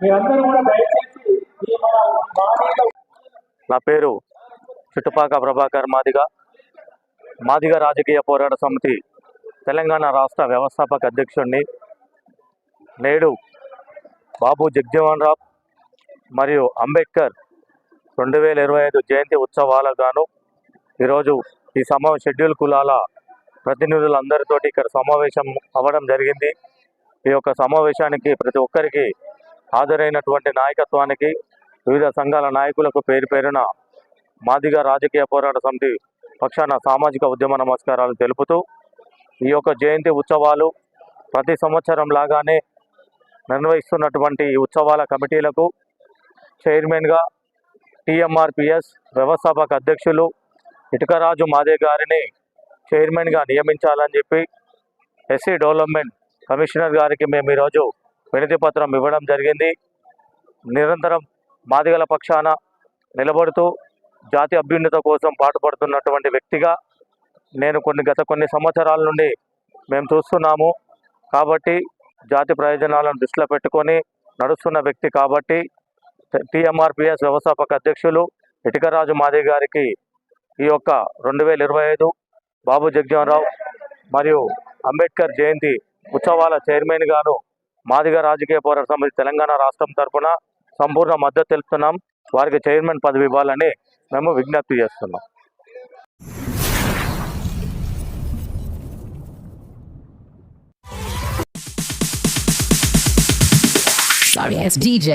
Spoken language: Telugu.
మీరందరూ కూడా దయచేసి ఈ మన మాదిగ. నా పేరు చుట్టుపాక ప్రభాకర్ మాదిగ రాజకీయ పోరాట సమితి తెలంగాణ రాష్ట్ర వ్యవస్థాపక అధ్యక్షుడిని. నేడు బాబు జగజీవన్ రామ్ మరియు అంబేద్కర్ 2025 జయంతి ఉత్సవాలకు గాను ఈరోజు ఈ షెడ్యూల్ కులాల ప్రతినిధులందరితోటి ఇక్కడ సమావేశం అవ్వడం జరిగింది. ఈ యొక్క సమావేశానికి ప్రతి ఒక్కరికి హాజరైనటువంటి నాయకత్వానికి, వివిధ సంఘాల నాయకులకు పేరు పేరున మాదిగ రాజకీయ పోరాట సమితి పక్షాన సామాజిక ఉద్యమ నమస్కారాలు తెలుపుతూ, ఈ యొక్క జయంతి ఉత్సవాలు ప్రతి సంవత్సరం లాగానే నిర్వహిస్తున్నటువంటి ఈ ఉత్సవాల కమిటీలకు చైర్మన్గా టీఎంఆర్పిఎస్ వ్యవస్థాపక అధ్యక్షులు ఇటుకరాజు మాదే గారిని చైర్మన్గా నియమించాలని చెప్పి ఎస్సీ డెవలప్మెంట్ కమిషనర్ గారికి మేము ఈరోజు వినతి పత్రం ఇవ్వడం జరిగింది. నిరంతరం మాదిగల పక్షాన నిలబడుతూ జాతి అభ్యున్నత కోసం పాటుపడుతున్నటువంటి వ్యక్తిగా నేను గత కొన్ని సంవత్సరాల నుండి మేము చూస్తున్నాము. కాబట్టి జాతి ప్రయోజనాలను దృష్టిలో పెట్టుకొని నడుస్తున్న వ్యక్తి కాబట్టి టీఎంఆర్పిఎస్ వ్యవస్థాపక అధ్యక్షులు ఇటుకరాజు మాదే గారికి ఈ యొక్క 2025 బాబు జగజీవన్ రామ్ మరియు అంబేద్కర్ జయంతి ఉత్సవాల చైర్మన్ గాను మాదిగ రాజకీయ పోరాట సమితి తెలంగాణ రాష్ట్రం తరఫున సంపూర్ణ మద్దతు తెలుపుతున్నాం. వారికి చైర్మన్ పదవి ఇవ్వాలని మేము విజ్ఞప్తి చేస్తున్నాం. Sorry, it's DJ.